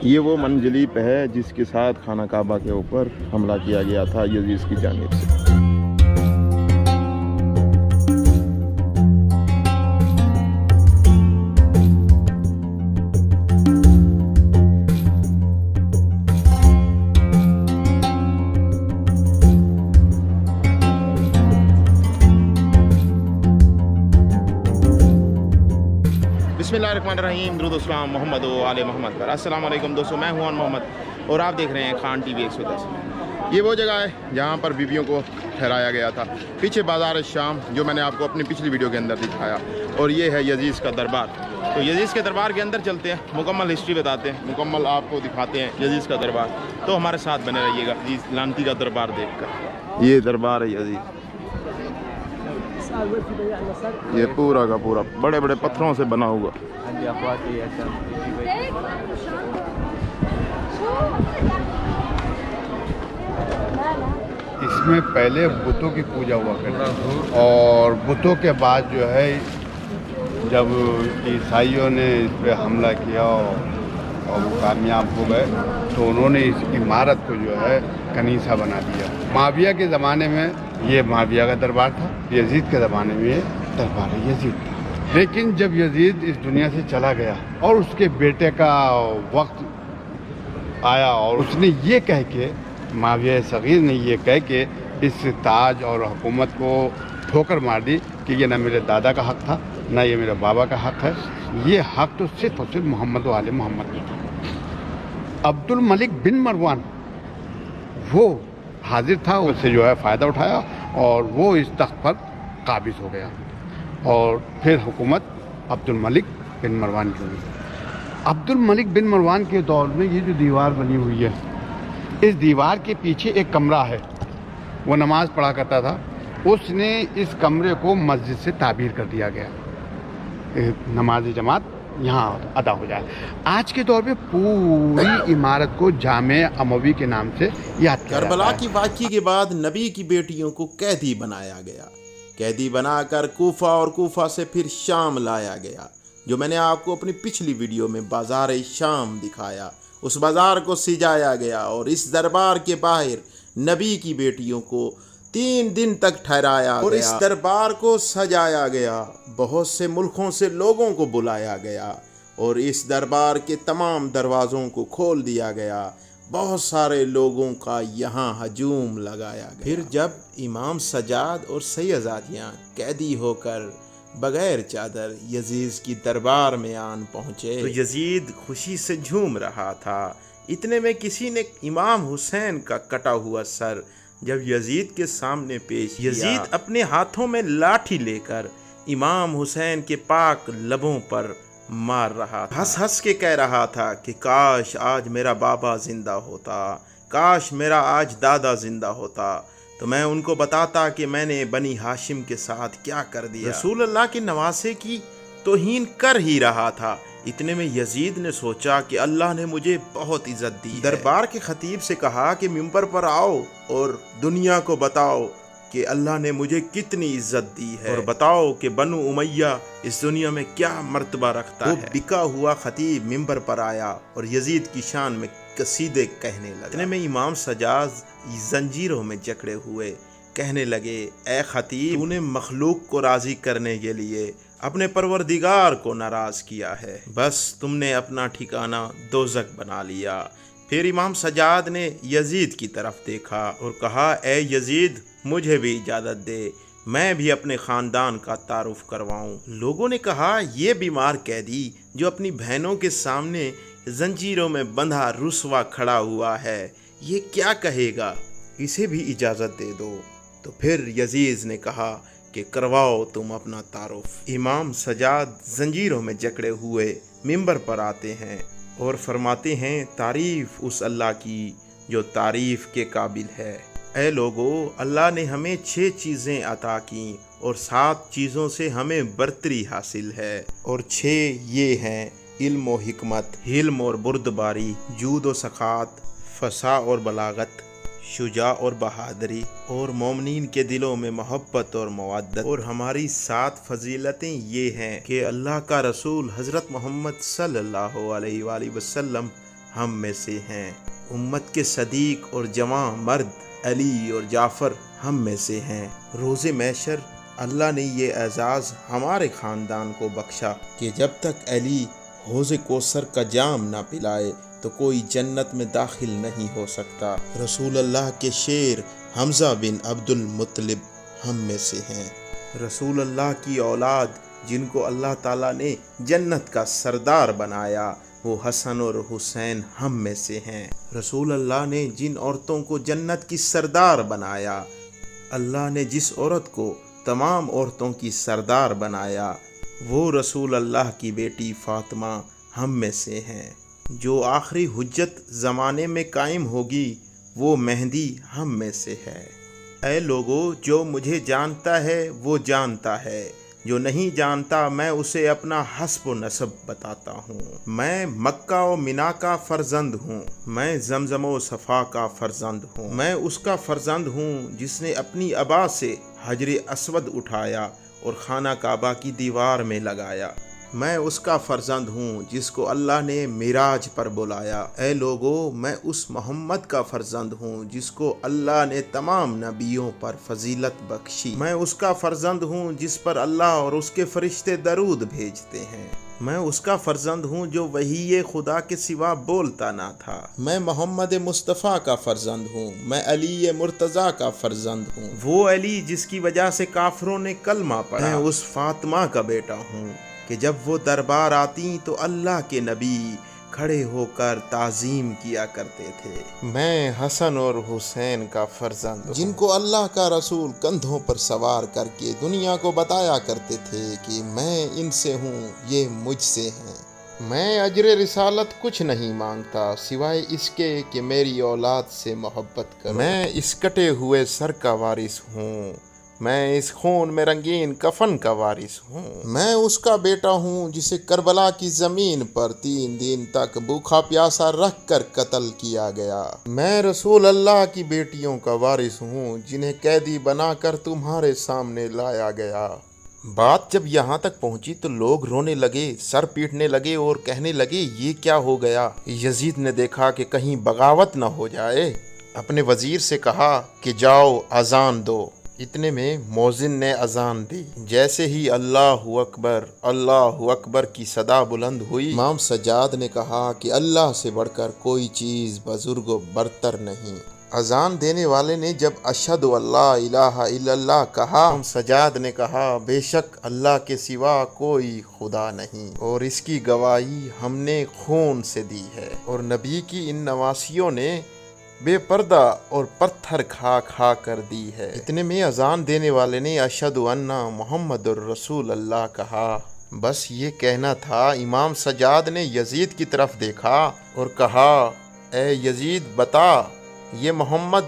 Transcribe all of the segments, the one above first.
یہ وہ منجلیب ہے جس کے ساتھ خانہ کعبہ کے اوپر حملہ کیا گیا تھا یزید کی جانب سے۔ بسم اللہ الرحمن الرحیم، درود و سلام محمد و آل محمد پر۔ السلام علیکم دوستو، میں ہوں محمد اور آپ دیکھ رہے ہیں خان ٹی وی 110۔ یہ وہ جگہ ہے جہاں پر بیویوں کو ٹھہرایا گیا تھا۔ پیچھے بازار شام جو میں نے آپ کو اپنی پچھلی ویڈیو کے اندر دکھایا، اور یہ ہے یزید کا دربار۔ تو یزید کے دربار کے اندر چلتے ہیں، مکمل ہسٹری بتاتے ہیں، مکمل آپ کو دکھاتے ہیں یزید کا دربار۔ تو ہمارے ساتھ بنے رہیے گا یزید لانتی کا دربار دیکھ کر۔ یہ دربار ہے یزید، یہ پورا کا پورا بڑے بڑے پتھروں سے بنا ہوا۔ اس میں پہلے بتوں کی پوجا ہوا کرتی تھی، اور بتوں کے بعد جو ہے جب عیسائیوں نے اس پہ حملہ کیا اور وہ کامیاب ہو گئے تو انہوں نے اس عمارت کو جو ہے کنیسہ بنا دیا۔ معاویہ کے زمانے میں یہ معاویہ کا دربار تھا، یزید کے زمانے میں یہ دربار یزید تھا۔ لیکن جب یزید اس دنیا سے چلا گیا اور اس کے بیٹے کا وقت آیا اور اس نے یہ کہہ کے، معاویہ صغیر نے یہ کہہ کے اس تاج اور حکومت کو ٹھوکر مار دی کہ یہ نہ میرے دادا کا حق تھا نہ یہ میرے بابا کا حق ہے، یہ حق تو صرف اور صرف محمد و آل محمد کا تھا۔ عبد الملک بن مروان وہ حاضر تھا، اس سے جو ہے فائدہ اٹھایا اور وہ اس تخت پر قابض ہو گیا، اور پھر حکومت عبد الملک بن مروان کی ہوئی۔ عبد الملک بن مروان کے دور میں یہ جو دیوار بنی ہوئی ہے، اس دیوار کے پیچھے ایک کمرہ ہے، وہ نماز پڑھا کرتا تھا، اس نے اس کمرے کو مسجد سے تعبیر کر دیا گیا، نماز جماعت یہاں ادا ہو جائے۔ آج کے دور میں پوری عمارت کو جامع اموی کے نام سے یاد کیا کربلا جاتا ہے۔ کی واقعے کے بعد نبی کی بیٹیوں کو قیدی بنایا گیا، قیدی بنا کر کوفہ اور کوفہ سے پھر شام لایا گیا، جو میں نے آپ کو اپنی پچھلی ویڈیو میں بازار شام دکھایا۔ اس بازار کو سجایا گیا اور اس دربار کے باہر نبی کی بیٹیوں کو 3 دن تک ٹھہرایا گیا اور اس دربار کو سجایا گیا۔ بہت سے ملکوں سے لوگوں کو بلایا گیا اور اس دربار کے تمام دروازوں کو کھول دیا گیا۔ بہت سارے لوگوں کا یہاں ہجوم لگایا گیا۔ پھر جب امام سجاد اور سیدزادیاں قیدی ہو کر بغیر چادر یزید کی دربار میں آن پہنچے تو یزید خوشی سے جھوم رہا تھا۔ اتنے میں کسی نے امام حسین کا کٹا ہوا سر جب یزید کے سامنے پیش کیا، یزید اپنے ہاتھوں میں لاٹھی لے کر امام حسین کے پاک لبوں پر مار رہا تھا، ہنس ہنس کے کہہ رہا تھا کہ کاش آج میرا بابا زندہ ہوتا، کاش میرا آج دادا زندہ ہوتا تو میں ان کو بتاتا کہ میں نے بنی ہاشم کے ساتھ کیا کر دیا۔ رسول اللہ کے نواسے کی توہین کر ہی رہا تھا، اتنے میں یزید نے سوچا کہ اللہ نے مجھے بہت عزت دی۔ دربار کے خطیب سے کہا کہ ممبر پر آؤ اور دنیا کو بتاؤ کہ اللہ نے مجھے کتنی عزت دی ہے، اور بتاؤ کہ بنو امیہ اس دنیا میں کیا مرتبہ رکھتا ہے۔ بکا ہوا خطیب ممبر پر آیا اور یزید کی شان میں قصیدے کہنے لگا۔ اتنے میں امام سجاد زنجیروں میں جکڑے ہوئے کہنے لگے، اے خطیب، تو نے مخلوق کو راضی کرنے کے لیے اپنے پروردگار کو ناراض کیا ہے، بس تم نے اپنا ٹھکانہ دوزخ بنا لیا۔ پھر امام سجاد نے یزید کی طرف دیکھا اور کہا، اے یزید، مجھے بھی اجازت دے، میں بھی اپنے خاندان کا تعارف کرواؤں۔ لوگوں نے کہا، یہ بیمار قیدی جو اپنی بہنوں کے سامنے زنجیروں میں بندھا رسوا کھڑا ہوا ہے، یہ کیا کہے گا، اسے بھی اجازت دے دو۔ تو پھر یزید نے کہا کہ کرواؤ تم اپنا تعارف۔ امام سجاد زنجیروں میں جکڑے ہوئے ممبر پر آتے ہیں اور فرماتے ہیں، تعریف اس اللہ کی جو تعریف کے قابل ہے۔ اے لوگو، اللہ نے ہمیں 6 چیزیں عطا کیں اور 7 چیزوں سے ہمیں برتری حاصل ہے، اور 6 یہ ہیں: علم و حکمت، حلم اور بردباری، جود و سخاوت، فصاحت اور بلاغت، شجاع اور بہادری، اور مومنین کے دلوں میں محبت اور مودت۔ اور ہماری 7 فضیلتیں یہ ہیں کہ اللہ کا رسول حضرت محمد صلی اللہ علیہ وآلہ وسلم ہم میں سے ہیں۔ امت کے صدیق اور جواں مرد علی اور جعفر ہم میں سے ہیں۔ روز محشر اللہ نے یہ اعزاز ہمارے خاندان کو بخشا کہ جب تک علی حوض کوثر کا جام نہ پلائے تو کوئی جنت میں داخل نہیں ہو سکتا۔ رسول اللہ کے شیر حمزہ بن عبد المطلب ہم میں سے ہیں۔ رسول اللہ کی اولاد جن کو اللہ تعالیٰ نے جنت کا سردار بنایا وہ حسن اور حسین ہم میں سے ہیں۔ رسول اللہ نے جن عورتوں کو جنت کی سردار بنایا، اللہ نے جس عورت کو تمام عورتوں کی سردار بنایا وہ رسول اللہ کی بیٹی فاطمہ ہم میں سے ہیں۔ جو آخری حجت زمانے میں قائم ہوگی وہ مہدی ہم میں سے ہے۔ اے لوگو، جو مجھے جانتا ہے وہ جانتا ہے، جو نہیں جانتا میں اسے اپنا حسب و نسب بتاتا ہوں۔ میں مکہ و منا کا فرزند ہوں، میں زمزم و صفا کا فرزند ہوں۔ میں اس کا فرزند ہوں جس نے اپنی ابا سے حجر اسود اٹھایا اور خانہ کعبہ کی دیوار میں لگایا۔ میں اس کا فرزند ہوں جس کو اللہ نے معراج پر بلایا۔ اے لوگو، میں اس محمد کا فرزند ہوں جس کو اللہ نے تمام نبیوں پر فضیلت بخشی۔ میں اس کا فرزند ہوں جس پر اللہ اور اس کے فرشتے درود بھیجتے ہیں۔ میں اس کا فرزند ہوں جو وحی خدا کے سوا بولتا نہ تھا۔ میں محمد مصطفیٰ کا فرزند ہوں، میں علی مرتضیٰ کا فرزند ہوں، وہ علی جس کی وجہ سے کافروں نے کلمہ پڑھا۔ میں اس فاطمہ کا بیٹا ہوں کہ جب وہ دربار آتی تو اللہ کے نبی کھڑے ہو کر تعظیم کیا کرتے تھے۔ میں حسن اور حسین کا فرزند ہوں، جن کو اللہ کا رسول کندھوں پر سوار کر کے دنیا کو بتایا کرتے تھے کہ میں ان سے ہوں، یہ مجھ سے ہیں۔ میں اجر رسالت کچھ نہیں مانگتا سوائے اس کے کہ میری اولاد سے محبت کرو۔ میں اس کٹے ہوئے سر کا وارث ہوں، میں اس خون میں رنگین کفن کا وارث ہوں۔ میں اس کا بیٹا ہوں جسے کربلا کی زمین پر 3 دن تک بھوکا پیاسا رکھ کر قتل کیا گیا۔ میں رسول اللہ کی بیٹیوں کا وارث ہوں جنہیں قیدی بنا کر تمہارے سامنے لایا گیا۔ بات جب یہاں تک پہنچی تو لوگ رونے لگے، سر پیٹنے لگے اور کہنے لگے یہ کیا ہو گیا؟ یزید نے دیکھا کہ کہیں بغاوت نہ ہو جائے، اپنے وزیر سے کہا کہ جاؤ اذان دو۔ اتنے میں مؤذن نے اذان دی۔ جیسے ہی اللہ اکبر کی صدا بلند ہوئی، امام سجاد نے کہا کہ اللہ سے بڑھ کر کوئی چیز بزرگ و برتر نہیں۔ اذان دینے والے نے جب اشہد اللہ الہ الا اللہ کہا، امام سجاد نے کہا بے شک اللہ کے سوا کوئی خدا نہیں، اور اس کی گواہی ہم نے خون سے دی ہے۔ اور نبی کی ان نواسیوں نے بے پردہ اور پتھر کھا کھا کر دی ہے۔ اتنے میں اذان دینے والے نے اشہد ان محمد الرسول اللہ کہا۔ بس یہ کہنا تھا۔ امام سجاد نے یزید کی طرف دیکھا اور کہا اے یزید بتا، یہ محمد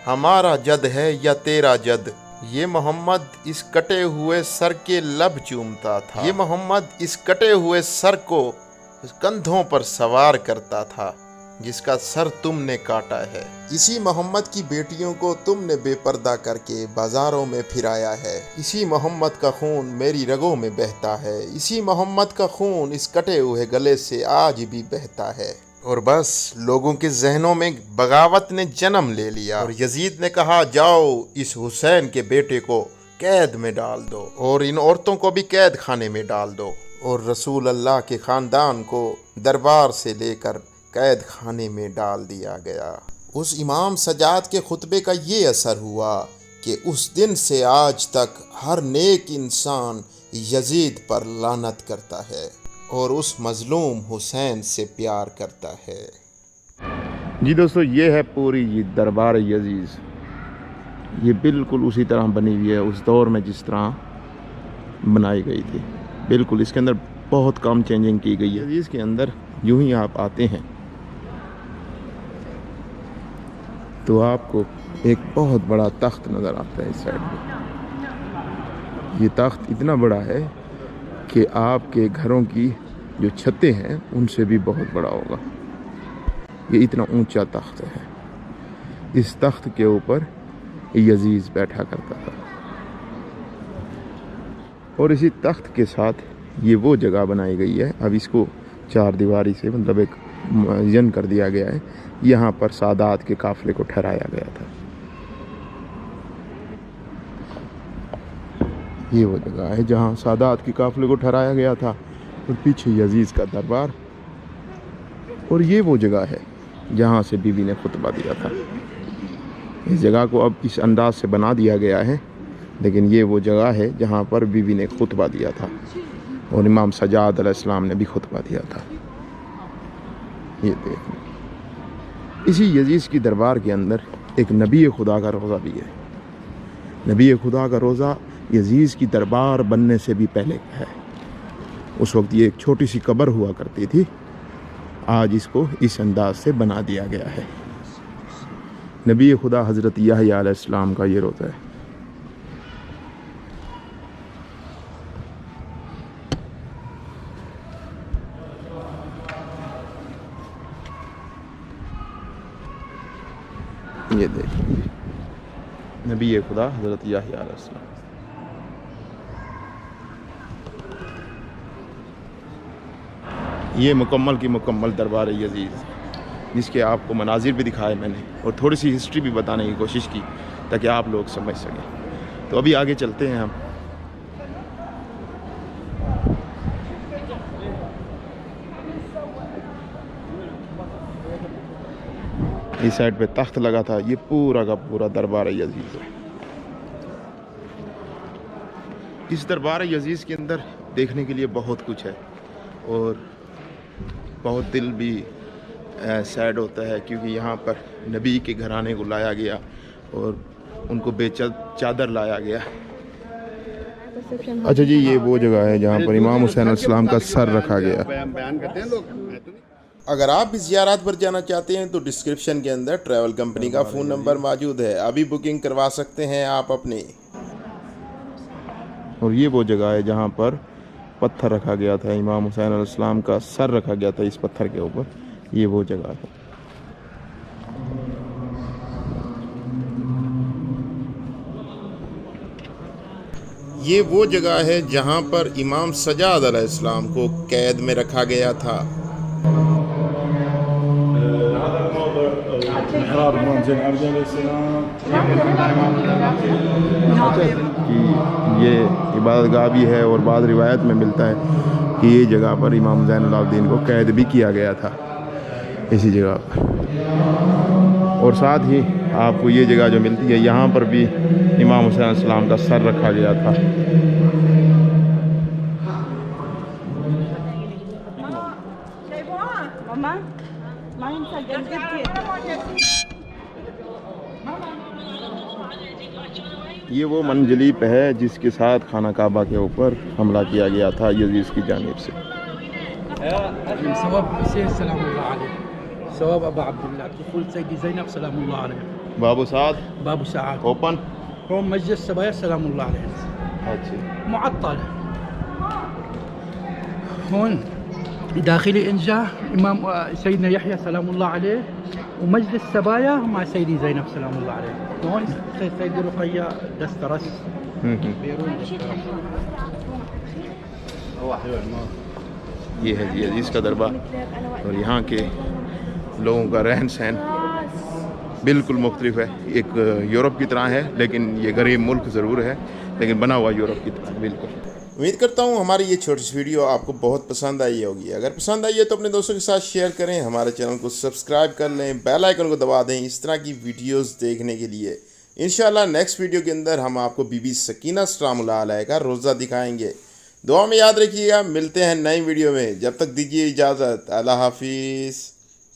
ہمارا جد ہے یا تیرا جد؟ یہ محمد اس کٹے ہوئے سر کے لب چومتا تھا، یہ محمد اس کٹے ہوئے سر کو کندھوں پر سوار کرتا تھا جس کا سر تم نے کاٹا ہے۔ اسی محمد کی بیٹیوں کو تم نے بے پردہ کر کے بازاروں میں پھرایا ہے۔ اسی محمد کا خون میری رگوں میں بہتا ہے، اسی محمد کا خون اس کٹے ہوئے گلے سے آج بھی بہتا ہے۔ اور بس لوگوں کے ذہنوں میں بغاوت نے جنم لے لیا، اور یزید نے کہا جاؤ اس حسین کے بیٹے کو قید میں ڈال دو اور ان عورتوں کو بھی قید خانے میں ڈال دو۔ اور رسول اللہ کے خاندان کو دربار سے لے کر قید خانے میں ڈال دیا گیا۔ اس امام سجاد کے خطبے کا یہ اثر ہوا کہ اس دن سے آج تک ہر نیک انسان یزید پر لعنت کرتا ہے اور اس مظلوم حسین سے پیار کرتا ہے۔ جی دوستو، یہ ہے پوری یہ دربار یزید، یہ بالکل اسی طرح بنی ہوئی ہے اس دور میں جس طرح بنائی گئی تھی، بالکل اس کے اندر بہت کم چینجنگ کی گئی ہے۔ یزید کے اندر یوں ہی آپ آتے ہیں تو آپ کو ایک بہت بڑا تخت نظر آتا ہے اس سائڈ میں۔ یہ تخت اتنا بڑا ہے کہ آپ کے گھروں کی جو چھتیں ہیں ان سے بھی بہت بڑا ہوگا۔ یہ اتنا اونچا تخت ہے۔ اس تخت کے اوپر یزید بیٹھا کرتا تھا، اور اسی تخت کے ساتھ یہ وہ جگہ بنائی گئی ہے، اب اس کو 4 دیواری سے مطلب ایک معین کر دیا گیا ہے، یہاں پر سادات کے قافلے کو ٹھہرایا گیا تھا۔ یہ وہ جگہ ہے جہاں سادات کے قافلے کو ٹھہرایا گیا تھا، اور پیچھے یزید کا دربار، اور یہ وہ جگہ ہے جہاں سے بی بی نے خطبہ دیا تھا۔ اس جگہ کو اب اس انداز سے بنا دیا گیا ہے، لیکن یہ وہ جگہ ہے جہاں پر بی بی نے خطبہ دیا تھا، اور امام سجاد علیہ السلام نے بھی خطبہ دیا تھا۔ یہ دیکھیں، اسی یزید کی دربار کے اندر ایک نبی خدا کا روضہ بھی ہے۔ نبی خدا کا روضہ یزید کی دربار بننے سے بھی پہلے کا ہے۔ اس وقت یہ ایک چھوٹی سی قبر ہوا کرتی تھی، آج اس کو اس انداز سے بنا دیا گیا ہے۔ نبی خدا حضرت یحییٰ علیہ السلام کا یہ روضہ ہے۔ یہ دیکھیں، نبی خدا حضرت یحییٰ علیہ السلام۔ یہ مکمل کی مکمل دربار یزید، جس کے آپ کو مناظر بھی دکھائے میں نے، اور تھوڑی سی ہسٹری بھی بتانے کی کوشش کی تاکہ آپ لوگ سمجھ سکیں۔ تو ابھی آگے چلتے ہیں ہم۔ اس سائڈ پہ تخت لگا تھا، یہ پورا کا پورا دربار یزید ہے۔ اس دربار یزید کے اندر دیکھنے کے لیے بہت کچھ ہے، اور بہت دل بھی سیڈ ہوتا ہے، کیونکہ یہاں پر نبی کے گھرانے کو لایا گیا اور ان کو بے چادر لایا گیا۔ اچھا جی، یہ وہ جگہ ہے جہاں پر امام حسین علیہ السلام کا سر رکھا گیا۔ اگر آپ بھی زیارات پر جانا چاہتے ہیں تو ڈسکرپشن کے اندر ٹریول کمپنی کا فون نمبر موجود ہے، ابھی بکنگ کروا سکتے ہیں آپ اپنی۔ اور یہ وہ جگہ ہے جہاں پر پتھر رکھا گیا تھا، امام حسین علیہ السلام کا سر رکھا گیا تھا اس پتھر کے اوپر، یہ وہ جگہ ہے۔ یہ وہ جگہ ہے جہاں پر امام سجاد علیہ السلام کو قید میں رکھا گیا تھا۔ کہ یہ عبادت گاہ بھی ہے، اور بعض روایت میں ملتا ہے کہ یہ جگہ پر امام زین العابدین کو قید بھی کیا گیا تھا اسی جگہ پر۔ اور ساتھ ہی آپ کو یہ جگہ جو ملتی ہے، یہاں پر بھی امام حسین علیہ السلام کا سر رکھا گیا تھا۔ یہ وہ منجلیب ہے جس کے ساتھ خانہ کعبہ کے اوپر حملہ کیا گیا تھا یزید کی جانب سے۔ ثواب حسين سلام الله عليه، ثواب ابو عبد الله، طفولة سيدي زينب سلام الله عليه، بابو سعد بابو سعد اوپن، هون مسجد السبايا سلام الله عليه، اچھا معطل هون داخلي انجا امام سيدنا يحيى سلام الله عليه، ومسجد السبايا مع سيدي زينب سلام الله عليه، هون سيدي رقية دسترس بيرون دسترس. یہ ہے یزید کا دربار، اور یہاں کے لوگوں کا رہن سہن بالکل مختلف ہے، ایک یورپ کی طرح ہے، لیکن یہ غریب ملک ضرور ہے لیکن بنا ہوا یورپ کی طرح بالکل۔ امید کرتا ہوں ہماری یہ چھوٹی سی ویڈیو آپ کو بہت پسند آئی ہوگی۔ اگر پسند آئی ہے تو اپنے دوستوں کے ساتھ شیئر کریں، ہمارے چینل کو سبسکرائب کر لیں، بیل آئیکن کو دبا دیں اس طرح کی ویڈیوز دیکھنے کے لیے۔ انشاءاللہ نیکسٹ ویڈیو کے اندر ہم آپ کو بی بی سکینہ سلام اللہ علیہ کا روزہ دکھائیں گے۔ دعا میں یاد رکھیے گا، ملتے ہیں نئی ویڈیو میں، جب تک دیجیے اجازت، اللہ حافظ۔